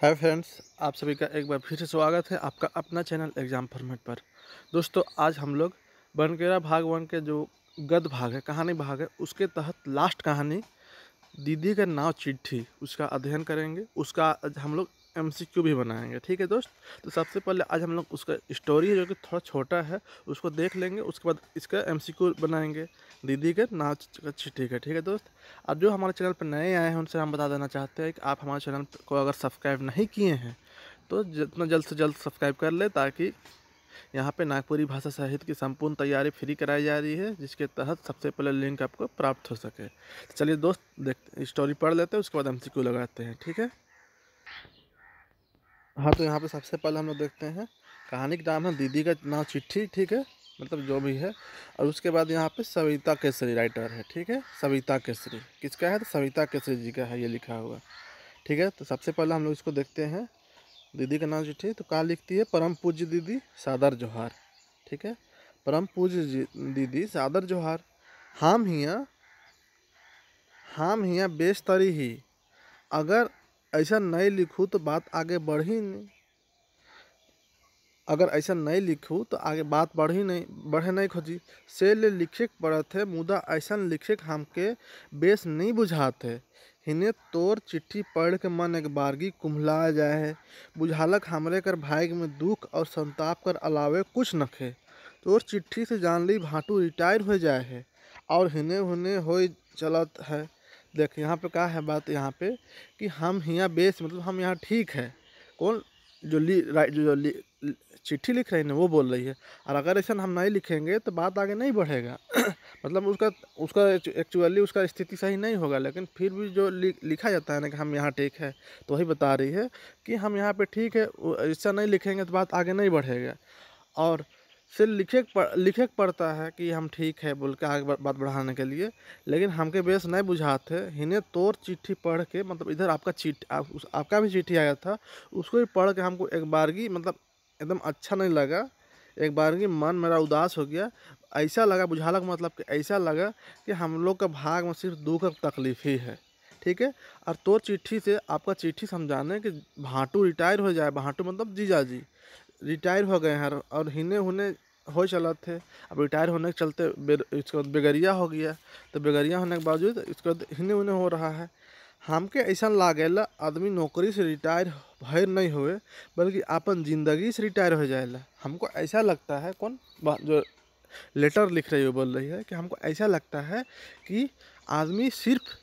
Hi friends, आप सभी का एक बार फिर से स्वागत है आपका अपना चैनल एग्जाम फॉर्मेट पर। दोस्तों, आज हम लोग बनकेरा भाग वन के जो गद्य भाग है, कहानी भाग है, उसके तहत लास्ट कहानी दीदी का नाव चिट्ठी उसका अध्ययन करेंगे। उसका आज हम लोग एमसीक्यू भी बनाएंगे। ठीक है दोस्त। तो सबसे पहले आज हम लोग उसका स्टोरी है जो कि थोड़ा छोटा है, उसको देख लेंगे। उसके बाद इसका एमसीक्यू बनाएंगे दीदी के नाव का चिट्ठी का। ठीक है दोस्त। अब जो हमारे चैनल पर नए आए हैं उनसे हम बता देना चाहते हैं कि आप हमारे चैनल को अगर सब्सक्राइब नहीं किए हैं तो जितना जल्द से जल्द सब्सक्राइब कर ले, ताकि यहाँ पे नागपुरी भाषा साहित्य की संपूर्ण तैयारी फ्री कराई जा रही है, जिसके तहत सबसे पहले लिंक आपको प्राप्त हो सके। तो चलिए दोस्त, देखते स्टोरी पढ़ लेते हैं, उसके बाद एमसीक्यू लगाते हैं। ठीक है। हाँ, तो यहाँ पे सबसे पहले हम लोग देखते हैं कहानी का नाम है दीदी का नाम चिट्ठी। ठीक है, मतलब जो भी है। और उसके बाद यहाँ पे सविता केसरी राइटर है। ठीक है, सविता केसरी किसका है? तो सविता केसरी जी का है, ये लिखा हुआ। ठीक है, तो सबसे पहले हम लोग इसको देखते हैं। दीदी का नाम चिट्ठी तो कहाँ लिखती है? परम पूज्य दीदी सादर जोहार। ठीक है, परम पूज्य दीदी सादर जोहार। हम हिया बेशतरी ही, अगर ऐसा नहीं लिखूँ तो बात आगे बढ़ी नहीं। अगर ऐसा नहीं लिखूँ तो आगे बात बढ़े नहीं खोजी से ले लिखे पड़त है, मुदा ऐसा लिखे हमके बेस नहीं बुझाते। हिने तोर चिट्ठी पढ़ के मन एक बारगी कुम्हला जाए है। बुझालक हमरे कर भाग में दुख और संताप कर अलावे कुछ नखे। तोर चिट्ठी से जान ली भाटू रिटायर हो जाए है और हिने हुने हो चलत है। देख यहाँ पे क्या है बात, यहाँ पे कि हम यहाँ बेस मतलब हम यहाँ ठीक है। कौन? जो चिट्ठी लिख रही है ना, वो बोल रही है। और अगर ऐसा हम नहीं लिखेंगे तो बात आगे नहीं बढ़ेगा। मतलब उसका उसका एक्चुअली उसका स्थिति सही नहीं होगा, लेकिन फिर भी जो लिखा जाता है ना कि हम यहाँ ठीक है, तो वही बता रही है कि हम यहाँ पे ठीक है। ऐसा नहीं लिखेंगे तो बात आगे नहीं बढ़ेगा। और फिर लिखे के पड़ता है कि हम ठीक है बोल के आगे बात बढ़ाने के लिए। लेकिन हमके बेस नहीं बुझाते। हिने तोर चिट्ठी पढ़ के, मतलब इधर आपका आपका भी चिट्ठी आया था, उसको भी पढ़ के हमको एक बारगी मतलब एकदम अच्छा नहीं लगा। एक बारगी मन मेरा उदास हो गया। ऐसा लगा, बुझालक मतलब कि ऐसा लगा कि हम लोग का भाग में सिर्फ दुख और तकलीफ ही है। ठीक है। और तोर चिट्ठी से आपका चिट्ठी समझाने कि भाटू रिटायर हो जाए। भाटू मतलब जीजा जी रिटायर हो गए हैं और हिने हुने हो चला थे। अब रिटायर होने के चलते इसके बाद बेगरिया हो गया। तो बेगरिया होने के बावजूद इसके बाद हिने हुने हो रहा है। हमके ऐसा लागेला आदमी नौकरी से रिटायर भय नहीं हुए, बल्कि अपन ज़िंदगी से रिटायर हो जाएला। हमको ऐसा लगता है, कौन जो लेटर लिख रही है बोल रही है कि हमको ऐसा लगता है कि आदमी सिर्फ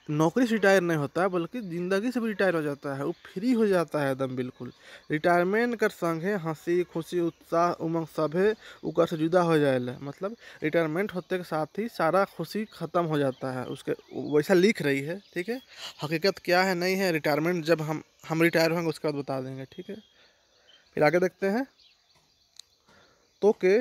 नौकरी से रिटायर नहीं होता है, बल्कि ज़िंदगी से भी रिटायर हो जाता है। वो फ्री हो जाता है एकदम बिल्कुल। रिटायरमेंट कर संगे हंसी खुशी उत्साह उमंग सभे उकर से जुदा हो जाएला। मतलब रिटायरमेंट होते के साथ ही सारा खुशी ख़त्म हो जाता है उसके। वैसा लिख रही है। ठीक है, हकीकत क्या है नहीं है, रिटायरमेंट जब हम रिटायर होंगे उसके बाद बता देंगे। ठीक है, फिर आगे देखते हैं। तो के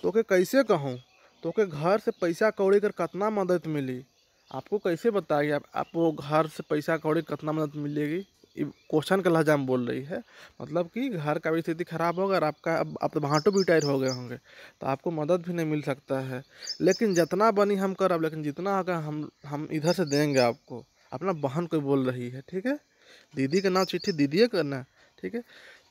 तो के कैसे कहूँ, तो के घर से पैसा कौड़ी कर कितना मदद मिली। आपको कैसे बताइए आपको घर से पैसा कौड़ी कितना मदद मिलेगी? क्वेश्चन का लहजा में बोल रही है। मतलब कि घर का भी स्थिति खराब होगा और आपका अब आप तो भाटो भी रिटायर हो गए होंगे, तो आपको मदद भी नहीं मिल सकता है। लेकिन जितना बनी हम करब, लेकिन जितना होगा हम इधर से देंगे आपको। अपना बहन को बोल रही है। ठीक है, दीदी का नाम चिट्ठी दीदी करना। ठीक है,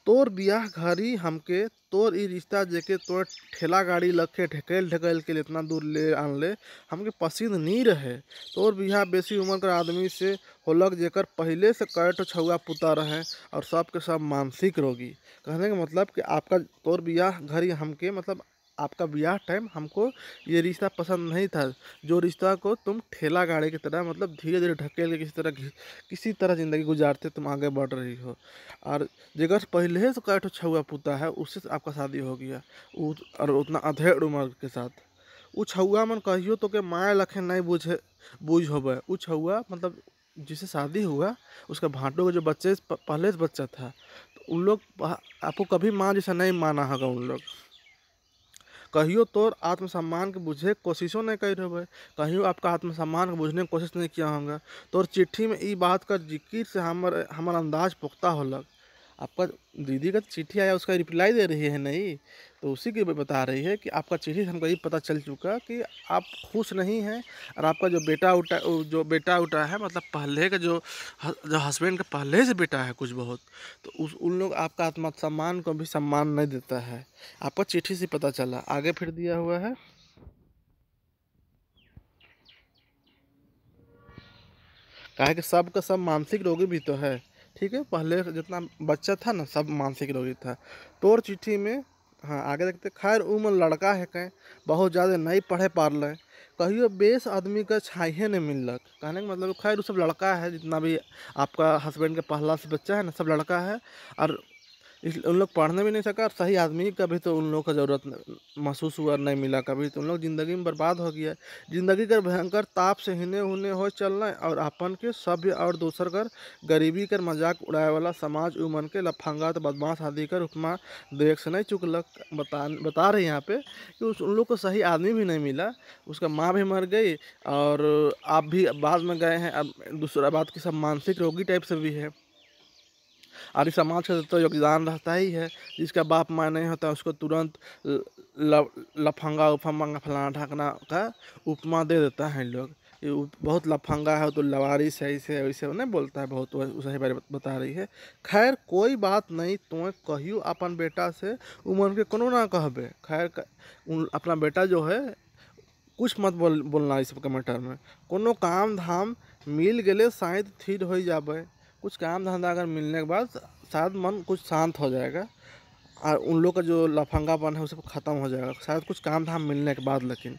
तोर बियाह घरी हमके तोर ई रिश्ता जेके तोर ठेला गाड़ी लखे ढकेल ढकेल के इतना दूर ले आनले हमके पसंद नहीं रहे। तोर बियाह बेसी उम्र के आदमी से होलक जेकर पहले से कई ठो छुआ पुता रहे और सब के सब मानसिक रोगी। कहने का मतलब कि आपका तोर बियाह घरी हमके मतलब आपका ब्याह टाइम हमको ये रिश्ता पसंद नहीं था, जो रिश्ता को तुम ठेला गाड़ी की तरह मतलब धीरे धीरे ढकेल के किसी तरह ज़िंदगी गुजारते तुम आगे बढ़ रही हो। और जगह पहले से कई ठो छुआ पुता है, उससे आपका शादी हो गया और उतना अधेड़ उम्र के साथ। वो छुआ मन कहियो तो के माए लखे नहीं बूझ होबे। वो छुआ मतलब जिसे शादी हुआ उसका भाटो का जो बच्चे पहले से बच्चा था, तो उन लोग आपको कभी माँ जैसा नहीं माना होगा। उन लोग कहियो तोर आत्मसम्मान के बुझे के कोशिशों नहीं कर रहे। कहियो आपका आत्मसम्मान के बुझने की कोशिश नहीं किया होगा। तोर चिट्ठी में ई बात का जिक्र से हमर अंदाज पुख्ता होलक। आपका दीदी का चिट्ठी आया, उसका रिप्लाई दे रही है नहीं, तो उसी की बता रही है कि आपका चिट्ठी से हमको ये पता चल चुका कि आप खुश नहीं हैं, और आपका जो बेटा उठा है, मतलब पहले का जो हस्बैंड का पहले से बेटा है कुछ बहुत, तो उन लोग आपका आत्मसम्मान को भी सम्मान नहीं देता है। आपका चिट्ठी से पता चला। आगे फिर दिया हुआ है, काहे कि सब का सब मानसिक रोगी भी तो है। ठीक है, पहले जितना बच्चा था ना सब मानसिक रोगी था। तोर चिट्ठी में, हाँ आगे देखते, खैर उम्र लड़का है कहीं बहुत ज़्यादा नहीं पढ़े पारल, कहियो बेस आदमी का छाइए नहीं मिलक। कहने का मतलब खैर वो सब लड़का है, जितना भी आपका हस्बैंड का पहला से बच्चा है ना सब लड़का है, और इस उन लोग पढ़ने भी नहीं सका, और सही आदमी का भी तो उन लोग का ज़रूरत महसूस हुआ नहीं मिला कभी, तो उन लोग ज़िंदगी में बर्बाद हो गया। ज़िंदगी का भयंकर ताप से हिने हुने हो चलना, और अपन के सभ्य और दूसर कर गरीबी कर मजाक उड़ाए वाला समाज उमन के लफंगा तो बदमाश आदि कर उपमा देख से नहीं चुकलक। बता रहे यहाँ पे कि उन लोग को सही आदमी भी नहीं मिला, उसका माँ भी मर गई, और आप भी बाद में गए हैं। अब दूसरा बात की सब मानसिक रोगी टाइप से भी है, और इस समाज का तो योगदान रहता ही है। जिसका बाप माँ नहीं होता उसको तुरंत लफंगा उफंगा फलाना ढाकना का उपमा दे देता है लोग। ये बहुत लफंगा है तो लवारिस है, इसे वैसे नहीं बोलता है बहुत, सही बारे बता रही है। खैर कोई बात नहीं, तुम्हें कहियो अपन बेटा से उमर के कोनो ना कहबे। खैर अपना बेटा जो है कुछ मत बोलना इस सबके मैटर में। कोनो काम धाम मिल गए शायद ठीक हो जाबे, कुछ काम धंधा अगर मिलने के बाद शायद मन कुछ शांत हो जाएगा, और उन लोग का जो लफंगापन है वो सब खत्म हो जाएगा शायद कुछ काम धाम मिलने के बाद। लेकिन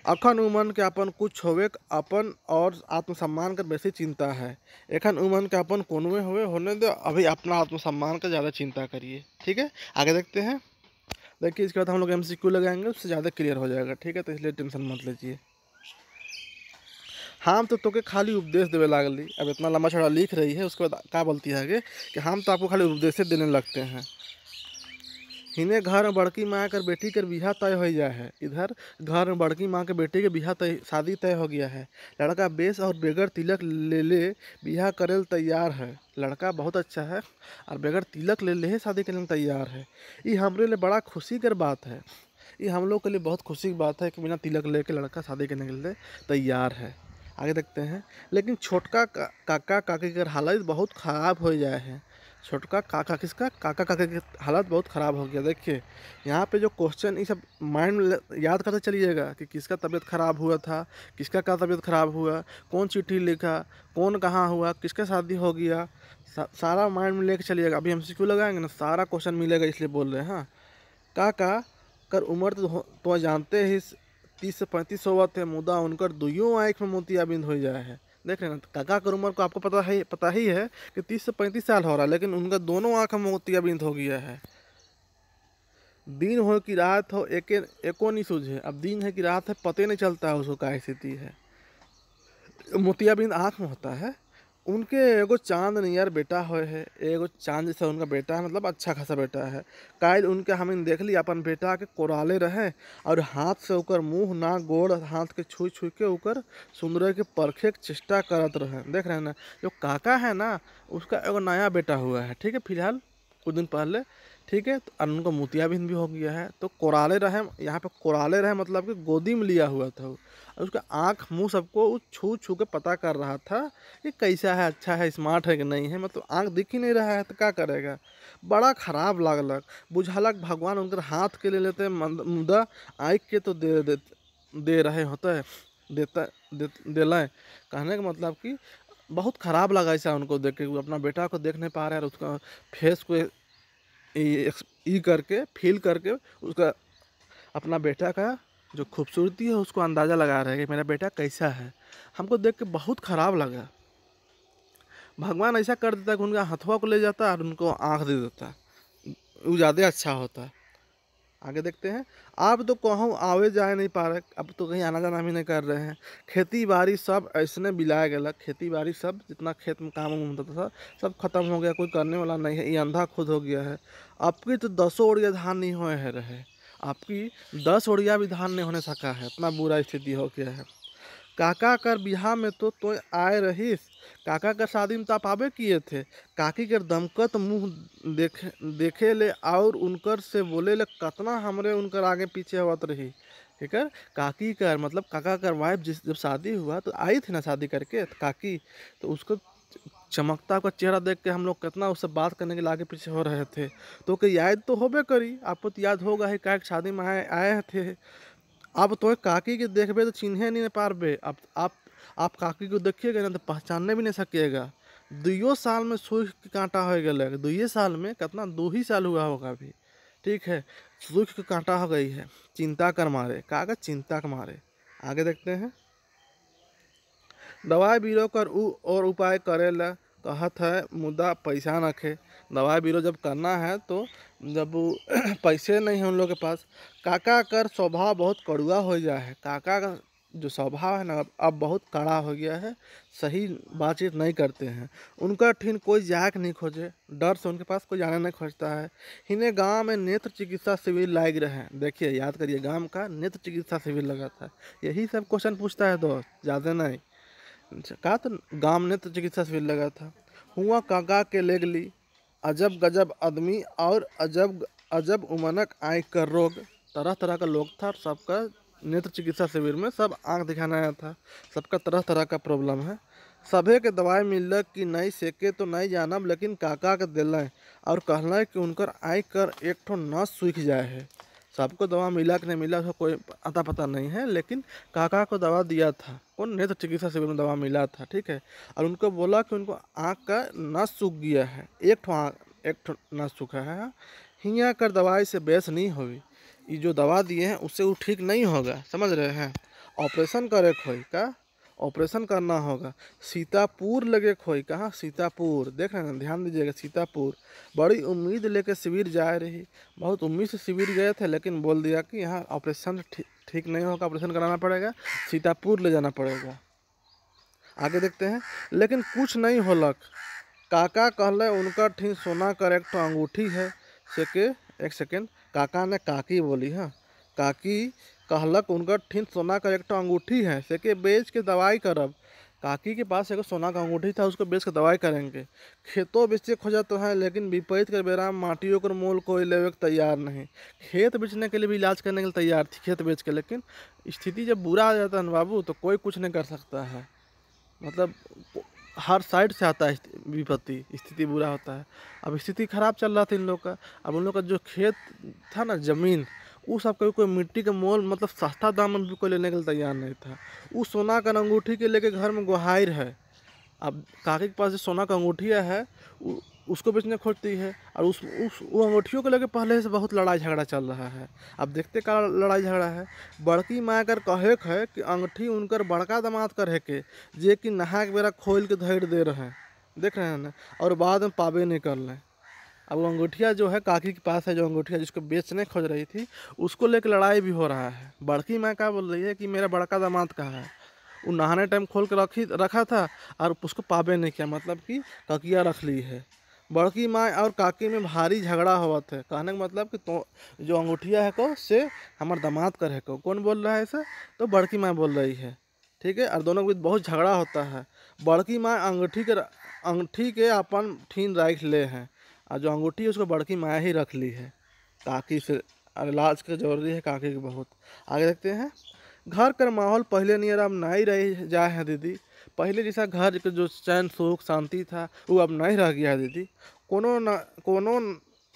अखन उमन के अपन कुछ होवे अपन और आत्मसम्मान का बेसी चिंता है। एखन उमन के अपन कोनवे हुए होने दो, अभी अपना आत्मसम्मान का ज़्यादा चिंता करिए। ठीक है, आगे देखते हैं। देखिए इसके बाद हम लोग MCQ लगाएंगे, उससे ज़्यादा क्लियर हो जाएगा। ठीक है, तो इसलिए टेंशन मत लीजिए। हम तो तोके खाली उपदेश देवे लागली, अब इतना लंबा चौड़ा लिख रही है, उसके बाद क्या बोलती है आगे कि हम तो आपको खाली उपदेश देने लगते हैं। हिने घर में बड़की माँ कर बेटी कर बिहा तय हो गया है। इधर घर में बड़की माँ के बेटी के बिहा तय, शादी तय हो गया है। लड़का बेस और बेगर तिलक ले बिहा करे तैयार है। लड़का बहुत अच्छा है और बेगर तिलक ले शादी करने में तैयार है। ये हमारे लिए बड़ा खुशी कर बात है। ये हम लोग के लिए बहुत खुशी की बात है कि बिना तिलक लेके लड़का शादी करने के लिए तैयार है। आगे देखते हैं। लेकिन छोटका काका काकी की हालत बहुत ख़राब हो जाए है। छोटका काका किसका, काका काका की हालत बहुत ख़राब हो गया। देखिए यहाँ पे जो क्वेश्चन ये सब माइंड में याद करते चलिएगा कि किसका तबीयत ख़राब हुआ था, किसका क्या तबीयत ख़राब हुआ, कौन चिट्ठी लिखा, कौन कहाँ हुआ, किसका शादी हो गया, सारा माइंड में लेके चलिएगा। अभी MCQ लगाएंगे ना सारा क्वेश्चन मिलेगा, इसलिए बोल रहे हैं। हाँ, काका कर उम्र तो जानते ही 30 से 35 होवा थे, मुदा उनकर दुइयों आँख में मोतियाबिंद हो जाए है। देख रहे हैं ना, काका की उम्र को आपको पता ही है कि 30 से 35 साल हो रहा है, लेकिन उनका दोनों आँख में मोतियाबिंद हो गया है। दिन हो कि रात हो एको नहीं सूझे। अब दिन है कि रात है पता नहीं चलता है उसको क्या स्थिति है। मोतियाबिंद आँख में होता है। उनके एगो चांद नियर बेटा होए है, एगो चांद जैसा उनका बेटा है, मतलब अच्छा खासा बेटा है। काल उनके हमें देख ली अपन बेटा के कोराले रहे, और हाथ से ओकर मुंह नाक गोड़ हाथ के छुई छुई के ओकर सुंदर के परखे के चेष्टा करत रहे। देख रहे हैं ना, जो काका है ना उसका एगो नया बेटा हुआ है। ठीक है, फिलहाल कुछ दिन पहले। ठीक है, तो उनका मोतियाबिंद भी हो गया है। तो कोराले रहे, यहाँ पे कोराले रहे मतलब कि गोदी में लिया हुआ था वो। और उसका आँख मुंह सबको वो छू छू के पता कर रहा था कि कैसा है, अच्छा है, स्मार्ट है कि नहीं है। मतलब आँख दिख ही नहीं रहा है तो क्या करेगा। बड़ा खराब लागलक, बुझालक भगवान उनकर हाथ के ले लेते मुदा आँख के तो दे रहे होते देता दिलाएँ। कहने का मतलब कि बहुत ख़राब लगा ऐसा उनको देख के। अपना बेटा को देख नहीं पा रहे और उसका फेस को ई करके फील करके उसका अपना बेटा का जो खूबसूरती है उसको अंदाज़ा लगा रहे हैं कि मेरा बेटा कैसा है। हमको देख के बहुत ख़राब लगा। भगवान ऐसा कर देता कि उनका हथवा को ले जाता और उनको आँख दे देता, वो ज़्यादा अच्छा होता। आगे देखते हैं। आप तो कहूँ आवे जाए नहीं पा रहे, अब तो कहीं आना जाना भी नहीं कर रहे हैं। खेती बाड़ी सब ऐसने बिलाया गया, खेती बाड़ी सब जितना खेत में काम होता था सब खत्म हो गया, कोई करने वाला नहीं है। ये अंधा खुद हो गया है। आपकी तो 10 ओड़िया धान नहीं हुए रहे, आपकी 10 ओड़िया भी धान नहीं होने सका है, इतना बुरा स्थिति हो गया है। काका कर बियाह में तो आए रहीस। काका कर शादी में तो आप आबे किए थे। काकी कर दमकत मुंह देखे देखे ले और उनकर से बोले ले कतना हमरे उनकर आगे पीछे होत रही। ठीक है। काकी कर मतलब काका कर वाइफ जिस जब शादी हुआ तो आई थी ना शादी करके तो काकी, तो उसको चमकता का चेहरा देख के हम लोग कितना उससे बात करने के लिए आगे पीछे हो रहे थे। तो कि याद तो होबे करी, आपको तो याद होगा ही का शादी में आए आए थे। अब तो काकी के देखबे तो चिन्हे नहीं पारबे। अब आप काकी को देखिएगा ना तो पहचानने भी नहीं सकिएगा। 2 साल में सूख के कांटा हो गया। 2 साल में कितना 2 ही साल हुआ होगा अभी। ठीक है। सूख के कांटा हो गई है। चिंता कर मारे कागज चिंता के मारे। आगे देखते हैं। दवाई बीरो कर और उपाय करेला कहत है मुद्दा पैसा नखे। दवाई बीरो जब करना है तो जब पैसे नहीं है उन लोग के पास। काका कर स्वभाव बहुत कड़ुआ हो गया है। काका का जो स्वभाव है ना अब बहुत कड़ा हो गया है। सही बातचीत नहीं करते हैं। उनका ठीन कोई जाके नहीं खोजे, डर से उनके पास कोई जाना नहीं खोजता है। इन्हें गांव में नेत्र चिकित्सा शिविर लाग रहे हैं। देखिए याद करिए गांव का नेत्र चिकित्सा शिविर लगा था। यही सब क्वेश्चन पूछता है दोस्त, ज़्यादा नहीं। कहा तो गांव में नेत्र चिकित्सा शिविर लगा था। हुआ काका के लेगली अजब गजब आदमी और अजब अजब उमनक आँख का रोग। तरह तरह का लोग था और सबका नेत्र चिकित्सा शिविर में सब आँख दिखाना आया था। सबका तरह तरह का प्रॉब्लम है। सभे के दवाई मिल कि नहीं सेके तो नहीं जानब, लेकिन काका के दिल और कहल कि उनकर आँख कर एक ठो नस सूख जाए है। सबको दवा मिला कि नहीं मिला उसका कोई अता पता नहीं है, लेकिन काका को दवा दिया था। कौन नेत्र चिकित्सा शिविर में दवा मिला था। ठीक है। और उनको बोला कि उनको आँख का नस सूख गया है, एक ठो नस सूखा है। हियाँ कर दवाई से बेस नहीं होगी। ये जो दवा दिए हैं उससे वो ठीक नहीं होगा, समझ रहे हैं। ऑपरेशन करे खोई का, ऑपरेशन करना होगा। सीतापुर लगे खोई, कहाँ सीतापुर देख रहे हैं, ध्यान दीजिएगा सीतापुर। बड़ी उम्मीद लेके शिविर जा रही, बहुत उम्मीद से शिविर गए थे, लेकिन बोल दिया कि यहाँ ऑपरेशन ठीक नहीं होगा, ऑपरेशन कराना पड़ेगा, सीतापुर ले जाना पड़ेगा। आगे देखते हैं। लेकिन कुछ नहीं होलक। काका कहले उनका ठीक सोना कर एक ठो अंगूठी है सेके। एक सेकेंड, काका ने काकी बोली। हाँ, काकी कहलक उनका ठीक सोना का एक ठो अंगूठी है सेके बेच के दवाई करब। काकी के पास एक सोना का अंगूठी था, उसको बेच के दवाई करेंगे। खेतों बेचे खोजा तो है, लेकिन विपरीत के बेरा माटियों को मोल कोई लेवे के तैयार नहीं। खेत बेचने के लिए भी इलाज करने के लिए तैयार थी खेत बेच के, लेकिन स्थिति जब बुरा आ जाता है ना बाबू तो कोई कुछ नहीं कर सकता है। मतलब हर साइड से आता है विपत्ति, स्थिति बुरा होता है। अब स्थिति खराब चल रहा था इन लोग का। अब उन लोग का जो खेत था ना ज़मीन, वो सब कोई मिट्टी का मोल मतलब सस्ता दाम में भी कोई लेने के लिए तैयार नहीं था। वो सोना का अंगूठी के लेके घर में गुहार है। अब काकी के पास जो सोना का अंगूठिया है उसको बेचने खोजती है, और वो अंगूठियों को लेकर पहले से बहुत लड़ाई झगड़ा चल रहा है। अब देखते का लड़ाई झगड़ा है। बड़की माँ कर कहे है कि अंगूठी उनकर बड़का दामाद कर है के जे कि नहा के बेरा खोल के धैर दे रहे हैं, देख रहे हैं ना, और बाद में पाबे नहीं कर लें। अब वो अंगूठिया जो है काकी के पास है, जो अंगूठिया जिसको बेचने खोज रही थी, उसको लेकर लड़ाई भी हो रहा है। बड़की माँ क्या बोल रही है कि मेरा बड़का दामाद कहाँ है, वो नहाने टाइम खोल के रखा था और उसको पाबे नहीं किया, मतलब कि ककिया रख ली है। बड़की माँ और काकी में भारी झगड़ा हुआ था। कहने का मतलब कि तो जो अंगूठिया है को से हमारे दामाद कर है को, कौन बोल रहा है ऐसा, तो बड़की माँ बोल रही है। ठीक है। और दोनों के बीच बहुत झगड़ा होता है। बड़की माँ अंगूठी के अपन ठीन रख ले हैं, और जो अंगूठी है उसको बड़की माँ ही रख ली है। काकी से इलाज का जरूरी है काकी के बहुत। आगे देखते हैं। घर का माहौल पहले नियर अब नहीं रह जाए है दीदी। पहले जैसा घर के जो चैन सुख शांति था वो अब नहीं रह गया है दीदी। कोनो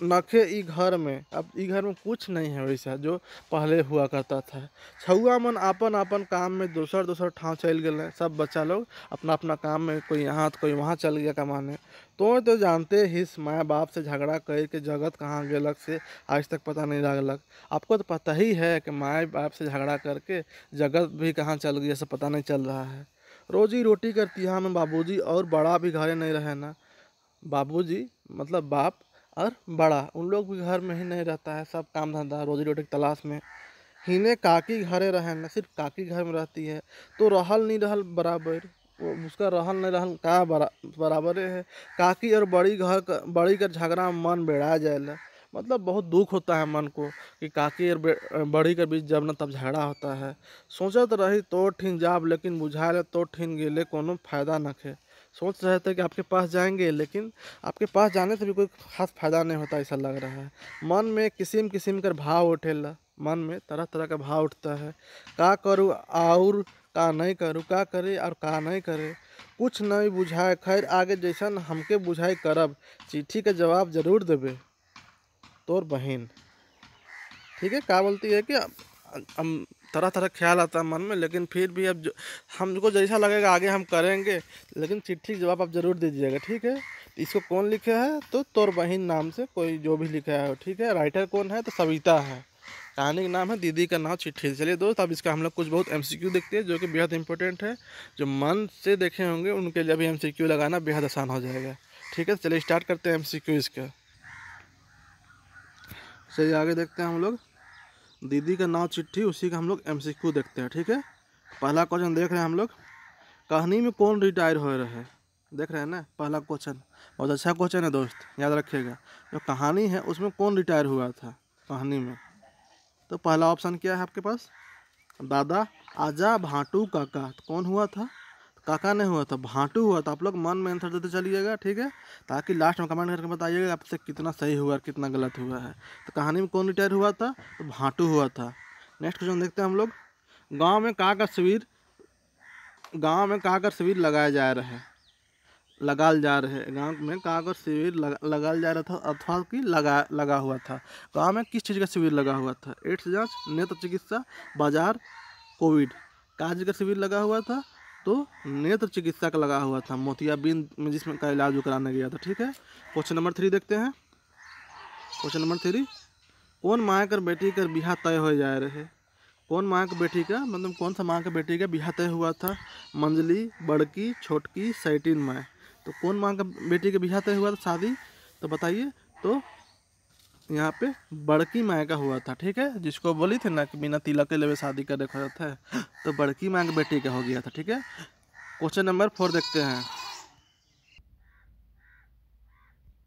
नखे ई घर में, अब ई घर में कुछ नहीं है वैसा जो पहले हुआ करता था। छुआ मन आपन आपन काम में दूसर दूसर ठाव चल गए। सब बच्चा लोग अपना अपना काम में, कोई यहाँ तो कोई वहाँ चल गया कमाने। तो जानते ही माँ बाप से झगड़ा कर के जगत कहाँ गेलक से आज तक पता नहीं लगलक। आपको तो पता ही है कि माँ बाप से झगड़ा करके जगत भी कहाँ चल गया, सब पता नहीं चल रहा है। रोजी रोटी करती है में बाबूजी और बड़ा भी घरे नहीं रहे ना। बाबूजी मतलब बाप और बड़ा उन लोग भी घर में ही नहीं रहता है, सब काम धंधा रोजी रोटी की तलाश में। हिने काकी घरे रहे ना, सिर्फ काकी घर में रहती है तो रहल नहीं रहल बराबर। वो उसका रहल नहीं रहल का बराबर है। काकी और बड़ी का झगड़ा में मन बेड़ा जाएला। मतलब बहुत दुख होता है मन को कि काकी और बड़ी के बीच जब न तब झगड़ा होता है। सोचत रही तो ठिन जाब लेकिन बुझाए तो ठिन गेले कोनो फायदा न खे। सोच रहे थे कि आपके पास जाएंगे, लेकिन आपके पास जाने से भी कोई खास फायदा नहीं होता ऐसा लग रहा है। मन में किस्म किस्म कर भाव उठेला, मन में तरह तरह का भाव उठता है। का करूँ और का नहीं करूँ, का करे और का नहीं करे, कुछ नहीं बुझाए। खैर आगे जैसन हमके बुझाई करब, चिट्ठी का जवाब जरूर देबे तोर बहन। ठीक है, क्या बोलती है कि हम तरह तरह ख्याल आता है मन में, लेकिन फिर भी अब हमको जैसा लगेगा आगे हम करेंगे, लेकिन चिट्ठी का जवाब आप जरूर दीजिएगा। ठीक है, तो इसको कौन लिखे है, तो तोर बहन नाम से कोई जो भी लिखा है। ठीक है, राइटर कौन है, तो सविता है। कहानी का नाम है दीदी का नाम चिट्ठी। चलिए दोस्त, अब इसका हम लोग कुछ बहुत एमसीक्यू देखते हैं जो कि बेहद इंपॉर्टेंट है। जो मन से देखे होंगे उनके लिए भी एमसीक्यू लगाना बेहद आसान हो जाएगा। ठीक है, चलिए स्टार्ट करते हैं एमसीक्यू इसका। चलिए आगे देखते हैं हम लोग। दीदी का नाम चिट्ठी, उसी का हम लोग एमसीक्यू देखते हैं। ठीक है, पहला क्वेश्चन देख रहे हैं हम लोग। कहानी में कौन रिटायर हो रहा है, देख रहे हैं ना। पहला क्वेश्चन बहुत अच्छा क्वेश्चन है दोस्त, याद रखिएगा। जो कहानी है उसमें कौन रिटायर हुआ था कहानी में, तो पहला ऑप्शन क्या है आपके पास, दादा आजा भाटू काका। तो कौन हुआ था, काका नहीं हुआ था, भाटू हुआ था। आप लोग मन में आंसर देते चलिएगा। ठीक है, ताकि लास्ट में कमेंट करके बताइएगा आपसे कितना सही हुआ और कितना गलत हुआ है। तो कहानी में कौन रिटायर हुआ था, तो भाटू हुआ था। नेक्स्ट क्वेश्चन देखते हैं हम लोग। गांव में का शिविर, गांव में का शिविर लगाया जा रहा है, लगाल जा रहे हैं। गांव में का शिविर लगाल जा रहा था, अथवा कि लगा हुआ था। गांव में किस चीज़ का शिविर लगा हुआ था, एड्स जांच, नेत्र चिकित्सा, बाजार, कोविड। का चीज़ का शिविर लगा हुआ था, तो नेत्र चिकित्सा का लगा हुआ था, मोतियाबिंद में जिसमें का इलाज कराने गया था। ठीक है, क्वेश्चन नंबर 3 देखते हैं। क्वेश्चन नंबर 3, कौन माँ कर बेटी कर बिहार तय हो जा रहे। कौन माँ की बेटी का मतलब कौन सा माँ की बेटी का बिहार तय हुआ था, मंजली, बड़की, छोटकी, सैटिन माँ। तो कौन माँ का बेटी का बिहार तय हुआ था शादी, तो बताइए। तो यहाँ पे बड़की माँ का हुआ था। ठीक है, जिसको बोली थी ना कि बिना तिलक के लेवे शादी कर रखा था, तो बड़की माँ के बेटी का हो गया था। ठीक है, क्वेश्चन नंबर 4 देखते हैं।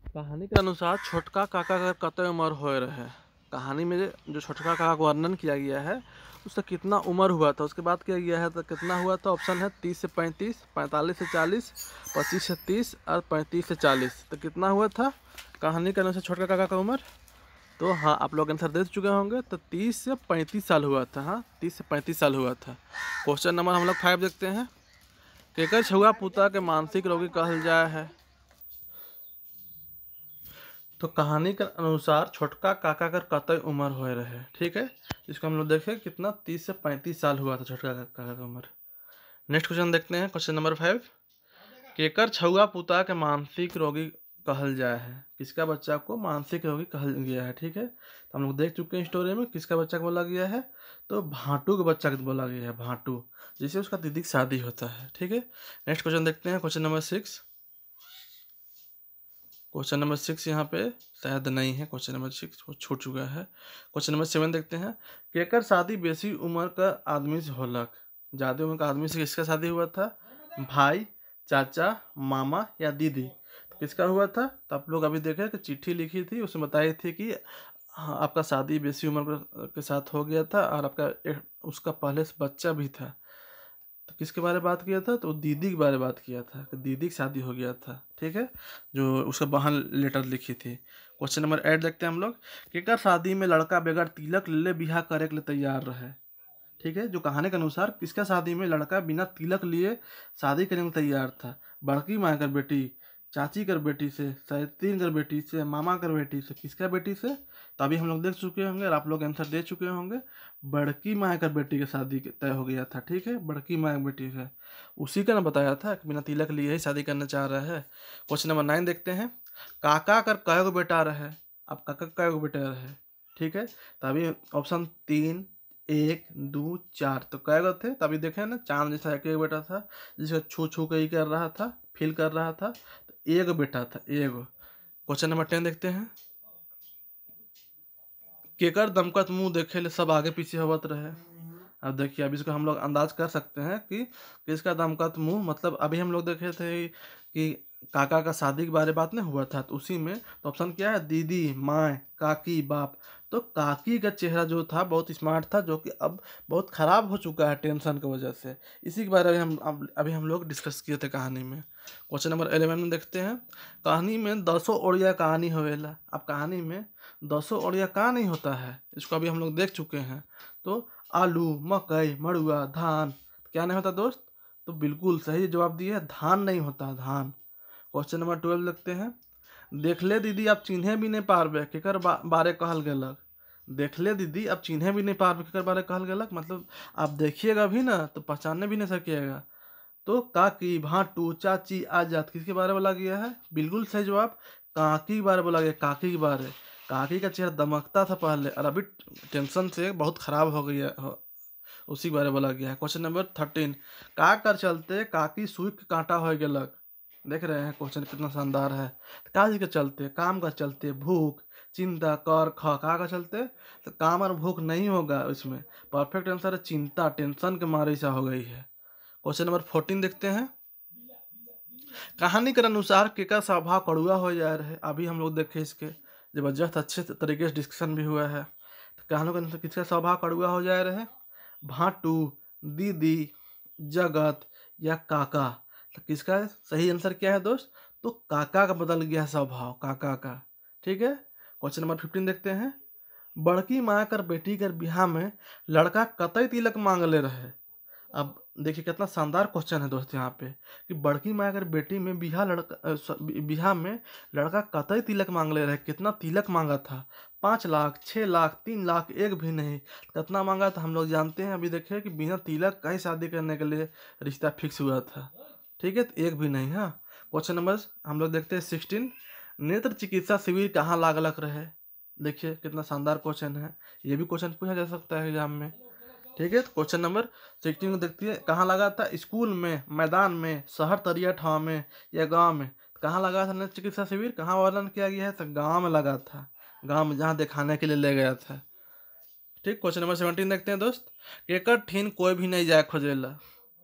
कहानी के अनुसार छोटका काका का कतई उम्र हो रहे। कहानी में जो छोटका काका का वर्णन किया गया है उसका कितना उम्र हुआ था, उसके बाद किया गया है तो कितना हुआ था। ऑप्शन है 30 से 35, 45 से 40, 25 से 30 और 35 से 40। तो कितना हुआ था कहानी के अनुसार छोटका काका का उम्र, तो हाँ आप लोग आंसर दे चुके होंगे। तो 30 से 35 साल हुआ था। हाँ, 30 से 35 साल हुआ था। क्वेश्चन नंबर हम लोग 5 देखते हैं। केकर छुआ पुता के मानसिक रोगी कहल जाए है। तो कहानी के अनुसार छोटका काका कर कतई उम्र हो रहे। ठीक है, इसको हम लोग देखें कितना 30 से 35 साल हुआ था छोटका काका का उम्र। नेक्स्ट क्वेश्चन देखते हैं, क्वेश्चन नंबर 5। केकर छुआ पुता के मानसिक रोगी कहल जाए है, किसका बच्चा को मानसिक रोगी कहल गया है। ठीक है, तो हम लोग देख चुके हैं स्टोरी में किसका बच्चा को बोला गया है, तो भाटू के बच्चा को बोला गया है, भाटू, जिससे उसका दीदी की शादी होता है। ठीक है, नेक्स्ट क्वेश्चन देखते हैं, क्वेश्चन नंबर 6। क्वेश्चन नंबर 6 यहाँ पे शायद नहीं है, क्वेश्चन नंबर 6 छूट चुका है। क्वेश्चन नंबर 7 देखते हैं। केकर शादी बेसी उम्र का आदमी से होलक। ज़्यादा उम्र का आदमी से किसका शादी हुआ था, भाई, चाचा, मामा या दीदी। तो किसका हुआ था, तो आप लोग अभी देखे कि चिट्ठी लिखी थी उसमें बताई थी कि हाँ आपका शादी बेसी उम्र के साथ हो गया था और आपका उसका पहले से बच्चा भी था। तो किसके बारे में बात किया था, तो दीदी के बारे में बात किया था कि दीदी की शादी हो गया था। ठीक है, जो उसका बहन लेटर लिखी थी। क्वेश्चन नंबर 8 देखते हैं हम लोग। केकर शादी में लड़का बगैर तिलक ले बिहार करे के लिए तैयार रहे। ठीक है, जो कहानी के अनुसार किसका शादी में लड़का बिना तिलक लिए शादी करने में तैयार था, बड़की माँ कर बेटी, चाची कर बेटी से, सैतीन कर बेटी से, मामा कर बेटी से, किसका बेटी से। तो अभी हम लोग देख चुके होंगे और आप लोग आंसर दे चुके होंगे, बड़की माँ कर बेटी की शादी तय हो गया था। ठीक है, बड़की माँ की बेटी है, उसी का ना बताया था कि बिना तिलक लिए ही शादी करना चाह रहा है। क्वेश्चन नंबर 9 देखते हैं। काका कर कय गो बेटा रहे, अब काका कय गो बेटा रहे। ठीक है, तो अभी ऑप्शन 3, 1, 2, 4, तो कई गो थे, तभी देखे ना चांद जैसा एक बेटा था जिसको छू छू के ही कर रहा था, फील कर रहा था, तो एक बेटा था, एगो। क्वेश्चन नंबर 10 देखते हैं। केकर दमकत मुंह देखे ले सब आगे पीछे होवत रहे। अब देखिए, अब इसको हम लोग अंदाज कर सकते हैं कि किसका दमकत मुंह, मतलब अभी हम लोग देखे थे कि काका का शादी के बारे में बात नहीं हुआ था, तो उसी में तो ऑप्शन क्या है, दीदी, माँ, काकी, बाप। तो काकी का चेहरा जो था बहुत स्मार्ट था, जो कि अब बहुत खराब हो चुका है टेंशन की वजह से। इसी के बारे में अभी हम लोग डिस्कस किए थे कहानी में। क्वेश्चन नंबर 11 में देखते हैं, कहानी में 10 ओड़िया कहानी होवेला। अब कहानी में 10 ओड़िया कहाँ नहीं होता है, इसको अभी हम लोग देख चुके हैं। तो आलू, मकई, मड़ुआ, धान क्या नहीं होता दोस्त? तो बिल्कुल सही जवाब दिया है, धान नहीं होता, धान। क्वेश्चन नंबर 12 लिखते हैं, देख ले दीदी आप चिन्हे भी नहीं पारबे केकर बारे कहल गेलक। देख ले दीदी आप चिन्हे भी नहीं पारबे केकर बारे कहल गेलक, मतलब आप देखिएगा भी ना तो पहचानने भी नहीं सकिएगा। तो काकी, भाटू, चाची, आजाद किसके बारे में बोला गया है? बिल्कुल सही जवाब, काकी के बारे में बोला गया, काकी के बारे। काकी का चेहरा दमकता था पहले, और अभी टेंशन से बहुत खराब हो गया उसी के बारे में बोला गया है। क्वेश्चन नंबर 13, का कर चलते काकी सुई के कांटा हो गेलक। देख रहे हैं क्वेश्चन कितना शानदार है। तो का के चलते, काम का चलते, भूख, चिंता, कर, ख, का चलते? तो काम और भूख नहीं होगा इसमें, परफेक्ट आंसर है चिंता, टेंशन के मारे ऐसा हो गई है। क्वेश्चन नंबर 14 देखते हैं, कहानी के अनुसार केका स्वभाव कड़ुआ हो जा रहे। अभी हम लोग देखे इसके जबरदस्त अच्छे तरीके से डिस्कशन भी हुआ है। तो कहानी के अनुसार किसका स्वभाव कड़ुआ हो जा रहे? भाटू, दीदी, जगत या काका। तो किसका सही आंसर क्या है दोस्त? तो काका का बदल गया स्वभाव, काका का। ठीक है, क्वेश्चन नंबर 15 देखते हैं, बड़की माँ कर बेटी कर बिहार में लड़का कतई तिलक मांग ले रहे। अब देखिए कितना शानदार क्वेश्चन है दोस्त यहाँ पे, कि बड़की माँ अगर बेटी में बिहार में लड़का कतई तिलक मांग ले रहे, कितना तिलक मांगा था? 5 लाख, 6 लाख, 3 लाख, एक भी नहीं, कितना मांगा था हम लोग जानते हैं। अभी देखिए कि बिना तिलक का ही शादी करने के लिए रिश्ता फिक्स हुआ था। ठीक है, तो एक भी नहीं। हाँ, क्वेश्चन नंबर हम लोग देखते हैं 16, नेत्र चिकित्सा शिविर कहाँ लागलक रहे। देखिए कितना शानदार क्वेश्चन है, ये भी क्वेश्चन पूछा जा सकता है एग्जाम में। ठीक है, तो क्वेश्चन नंबर 16 को देखती है, कहाँ लगा था? स्कूल में, मैदान में, शहर तरिया ठाव में या गांव में? कहाँ लगा था नेत्र चिकित्सा शिविर, कहाँ वर्णन किया गया है? तो गांव में लगा था, गांव में जहाँ दिखाने के लिए ले गया था। ठीक, क्वेश्चन नंबर 17 देखते हैं दोस्त, केकर ठीन कोई भी नहीं जाए खोजेला।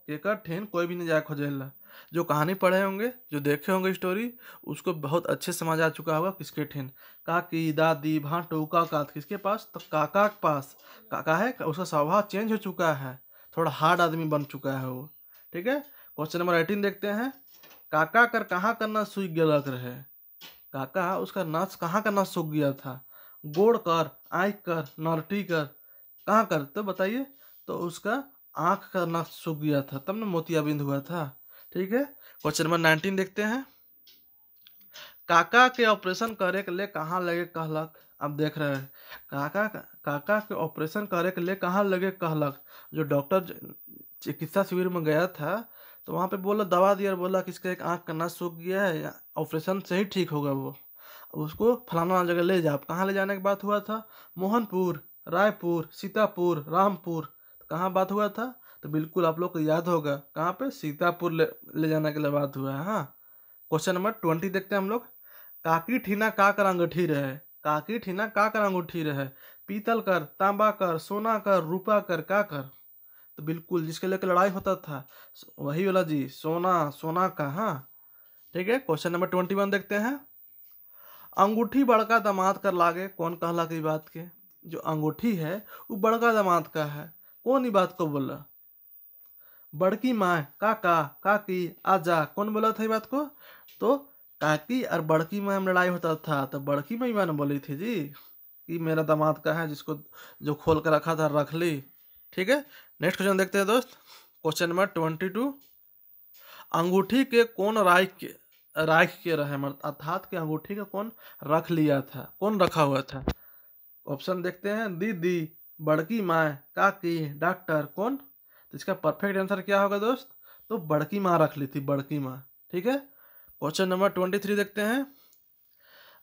केकर ठीन कोई भी नहीं जाए खोजेला। जो कहानी पढ़े होंगे, जो देखे होंगे स्टोरी, उसको बहुत अच्छे से समझ आ चुका होगा किसके ठीन। काकी, दादी, भाटू, काका किसके पास? तो काका के पास। काका है, उसका स्वभाव चेंज हो चुका है, थोड़ा हार्ड आदमी बन चुका है वो। ठीक है, क्वेश्चन नंबर 18 देखते हैं, काका कर कहाँ करना सूख गलक रहे। काका उसका नस कहाँ का नस सूख गया था? गोड़ कर, आँख कर, नरटी कर, कहाँ कर? तो बताइए। तो उसका आँख का नस सूख गया था, तब ना मोतियाबिंद हुआ था। ठीक है, क्वेश्चन नंबर 19 देखते हैं, काका के ऑपरेशन करे के लिए कहाँ लगे कहलक। अब देख रहे हैं, काका के ऑपरेशन करे के लिए कहाँ लगे कहलक। जो डॉक्टर चिकित्सा शिविर में गया था, तो वहाँ पे बोला, दवा दिया और बोला कि इसका एक आँख का नस सूख गया है, या ऑपरेशन से ही ठीक होगा वो, उसको फलाना जगह ले जा। कहाँ ले जाने की बात हुआ था? मोहनपुर, रायपुर, सीतापुर, रामपुर। तो कहाँ बात हुआ था? तो बिल्कुल आप लोग को याद होगा, कहाँ पे? सीतापुर ले जाने के लिए बात हुआ है। हाँ, क्वेश्चन नंबर 20 देखते हैं हम लोग, काकी ठीना का कर अंगूठी रहे। काकी ठीना का कर अंगूठी रहे, पीतल कर, तांबा कर, सोना कर, रूपा कर, का कर? तो बिल्कुल जिसके लेकर लड़ाई होता था वही वाला जी, सोना, सोना का। हाँ, ठीक है, क्वेश्चन नंबर 21 देखते हैं, अंगूठी बड़का दामाद कर लागे, कौन कहला की बात के? जो अंगूठी है वो बड़का दामाद का है, कौन ई बात को बोला? बड़की माँ, काका, काकी, आजा, कौन बोला था ये बात को? तो काकी और बड़की माँ में लड़ाई होता था, तो बड़की माँ ने बोली थी जी कि मेरा दामाद का है, जिसको जो खोल कर रखा था रख ली। ठीक है, नेक्स्ट क्वेश्चन देखते हैं दोस्त, क्वेश्चन नंबर 22, अंगूठी के कौन राख के रहे, अर्थात के अंगूठी का कौन रख लिया था, कौन रखा हुआ था? ऑप्शन देखते हैं, दीदी, बड़की माँ, काकी, डॉक्टर, कौन? तो इसका परफेक्ट आंसर क्या होगा दोस्त? तो बड़की माँ रख ली थी, बड़की माँ। ठीक है, क्वेश्चन नंबर 23 देखते हैं,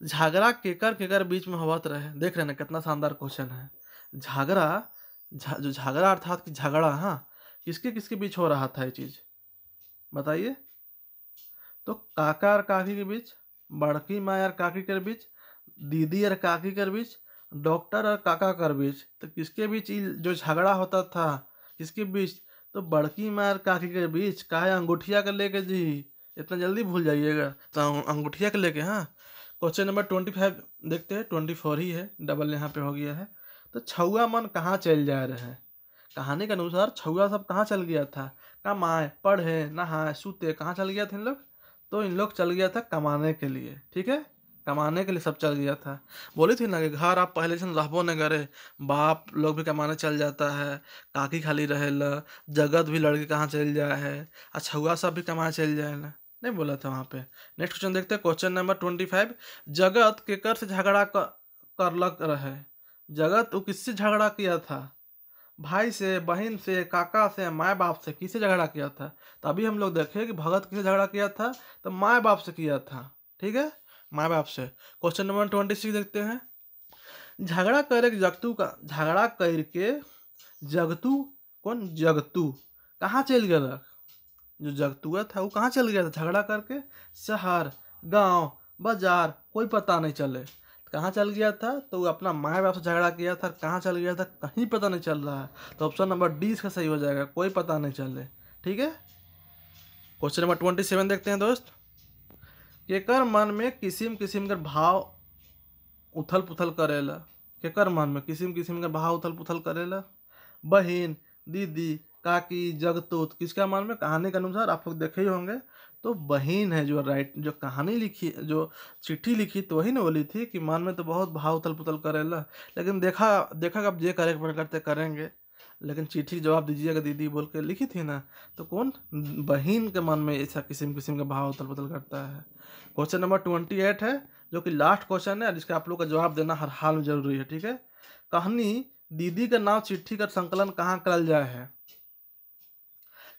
झगड़ा केकर केकर बीच में होवत रहे। देख रहे हैं कितना शानदार क्वेश्चन है। झगड़ा, जो झगड़ा अर्थात कि झगड़ा, हाँ, किसके किसके बीच हो रहा था ये चीज, बताइए। तो काका और काकी के बीच, बड़की माँ और काकी के बीच, दीदी और काकी के बीच, डॉक्टर और काका के बीच। तो किसके बीच जो झगड़ा होता था, किसके बीच? तो बड़की माँ और काकी के बीच। काहे? अंगूठिया के लेके जी, इतना जल्दी भूल जाइएगा तो अंगूठिया के लेके। हाँ, क्वेश्चन नंबर 25 देखते हैं, 24 ही है, डबल यहाँ पे हो गया है। तो छुआ मन कहाँ चल जा रहे हैं? कहानी के अनुसार छुआ सब कहाँ चल गया था? कमाए, पढ़े, नहाए, सूते, कहाँ चल गया था इन लोग? तो इन लोग चल गया था कमाने के लिए, ठीक है, कमाने के लिए सब चल गया था। बोली थी ना कि घर आप पहले से रहबो न करे, बाप लोग भी कमाने चल जाता है, काकी खाली रहेला, जगत भी लड़के कहाँ चल जाए है, और छुआ सब भी कमाने चल जाए ना, नहीं बोला था वहाँ पे। नेक्स्ट क्वेश्चन देखते हैं, क्वेश्चन नंबर 25। जगत केकर से झगड़ा करलक रहे? जगत वो किससे झगड़ा किया था? भाई से, बहन से, काका से, माँ बाप से, किससे झगड़ा किया था? तो अभी हम लोग देखें कि भगत किससे झगड़ा किया था, तो माँ बाप से किया था, ठीक है, माँ बाप से। क्वेश्चन नंबर 26 देखते हैं। झगड़ा करके जगतू का, झगड़ा करके जगतू, कौन जगतू, कहाँ चल गया? जो जगतुआ था वो कहाँ चल गया था झगड़ा करके? शहर, गांव, बाजार, कोई पता नहीं चले। कहाँ चल गया था? तो वो अपना माँ बाप से झगड़ा किया था। कहाँ चल गया था? कहीं पता नहीं चल रहा है। तो ऑप्शन नंबर डी इसका सही हो जाएगा, कोई पता नहीं चले, ठीक है। क्वेश्चन नंबर 27 देखते हैं दोस्त। केकर मन में किसिम किसिम के भाव उथल पुथल करेला? केकर मन में किसिम किसिम के भाव उथल पुथल करेला? बहन, दीदी, काकी, जगतूत, किसका मन में? कहानी के अनुसार आप लोग देखे ही होंगे, तो बहन है जो जो कहानी लिखी, जो चिट्ठी लिखी, तो वही ना बोली थी कि मन में तो बहुत भाव उथल पुथल करेला, लेकिन देखा देखा कब जे करे करते करेंगे, लेकिन चिट्ठी जवाब दीजिएगा दीदी बोल के लिखी थी ना, तो कौन? बहन के मन में ऐसा किस्म किस्म का भाव उथल पुथल करता है। क्वेश्चन नंबर 28 है, जो कि लास्ट क्वेश्चन है, जिसका आप लोग का जवाब देना हर हाल में जरूरी है, ठीक है। कहानी दीदी का नाम चिट्ठी का संकलन कहाँ करल जाए है?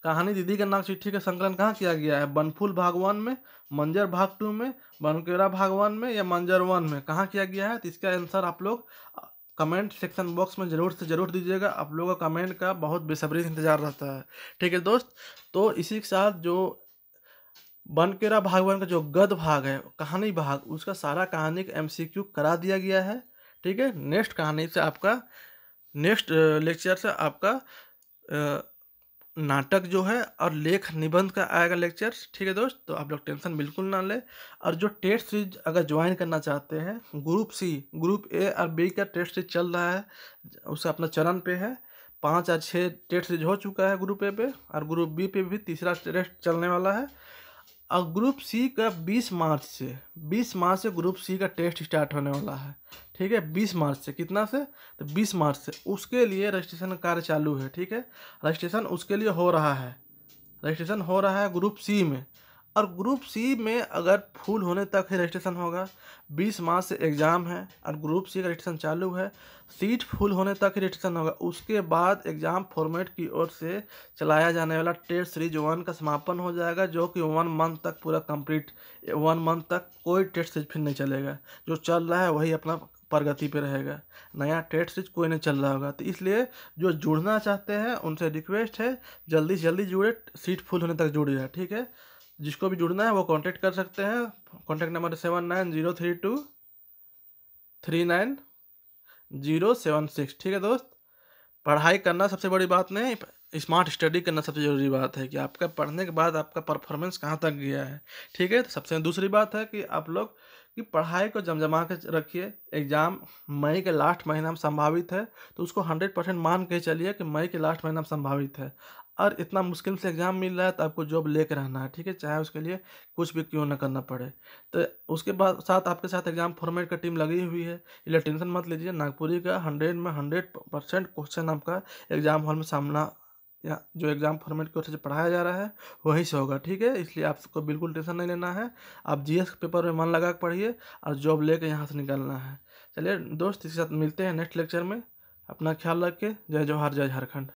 कहानी दीदी का नाम चिट्ठी का संकलन कहाँ किया गया है? बनफूल भाग 1 में, मंजर भाग 2 में, बनकेरा भाग 1 में, या मंजर 1 में, कहाँ किया गया है? तो इसका आंसर आप लोग कमेंट सेक्शन बॉक्स में जरूर से जरूर दीजिएगा। आप लोगों का कमेंट का बहुत बेसब्री से इंतजार रहता है, ठीक है दोस्त। तो इसी के साथ जो बनकेरा भाग 1 का जो गद भाग है, कहानी भाग, उसका सारा कहानी का MCQ करा दिया गया है, ठीक है। नेक्स्ट कहानी से आपका, नेक्स्ट लेक्चर से आपका नाटक जो है और लेख निबंध का आएगा लेक्चर, ठीक है दोस्त। तो आप लोग टेंशन बिल्कुल ना ले। और जो टेस्ट सीरीज अगर ज्वाइन करना चाहते हैं, ग्रुप सी, ग्रुप ए और बी का टेस्ट सीरीज चल रहा है, उसे अपना चरण पे है। 5 और 6 टेस्ट सीरीज हो चुका है ग्रुप ए पे, और ग्रुप बी पे भी तीसरा टेस्ट चलने वाला है। और ग्रुप सी का 20 मार्च से ग्रुप सी का टेस्ट स्टार्ट होने वाला है, ठीक है। 20 मार्च से, कितना से? तो 20 मार्च से। उसके लिए रजिस्ट्रेशन का कार्य चालू है, ठीक है। रजिस्ट्रेशन उसके लिए हो रहा है, रजिस्ट्रेशन हो रहा है ग्रुप सी में। और ग्रुप सी में अगर फुल होने तक ही रजिस्ट्रेशन होगा, 20 मार्च से एग्ज़ाम है और ग्रुप सी का रजिस्ट्रेशन चालू है, सीट फुल होने तक ही रजिस्ट्रेशन होगा। उसके बाद एग्ज़ाम फॉर्मेट की ओर से चलाया जाने वाला टेस्ट सीरीज 1 का समापन हो जाएगा, जो कि 1 मंथ तक पूरा कंप्लीट, 1 मंथ तक कोई टेस्ट सीरीज फिर नहीं चलेगा। जो चल रहा है वही अपना प्रगति पे रहेगा, नया टेस्ट सीरीज कोई नहीं चल रहा होगा। तो इसलिए जो जुड़ना चाहते हैं उनसे रिक्वेस्ट है, जल्दी से जल्दी जुड़े, सीट फुल होने तक जुड़िए, ठीक है। जिसको भी जुड़ना है वो कांटेक्ट कर सकते हैं। कांटेक्ट नंबर 7903239076, ठीक है दोस्त। पढ़ाई करना सबसे बड़ी बात नहीं, स्मार्ट स्टडी करना सबसे ज़रूरी बात है, कि आपका पढ़ने के बाद आपका परफॉर्मेंस कहाँ तक गया है, ठीक है। तो सबसे दूसरी बात है कि आप लोग की पढ़ाई को जमजमा के रखिए। एग्ज़ाम मई के लास्ट महीना में संभावित है, तो उसको 100% मान के चलिए कि मई के लास्ट महीना में संभावित है। और इतना मुश्किल से एग्ज़ाम मिल रहा है, तो आपको जॉब लेकर रहना है, ठीक है, चाहे उसके लिए कुछ भी क्यों ना करना पड़े। तो उसके बाद साथ आपके साथ एग्ज़ाम फॉर्मेट का टीम लगी हुई है, इसलिए टेंशन मत लीजिए। नागपुरी का 100 में 100% क्वेश्चन आपका एग्ज़ाम हॉल में सामना, या जो एग्ज़ाम फॉर्मेट की ओर से पढ़ाया जा रहा है वहीं से होगा, ठीक है। इसलिए आपको बिल्कुल टेंशन नहीं लेना है। आप GS के पेपर में मन लगा के पढ़िए और जॉब लेके यहाँ से निकलना है। चलिए दोस्त, इसके साथ मिलते हैं नेक्स्ट लेक्चर में। अपना ख्याल रखिए। जय जवाहर, जय झारखंड।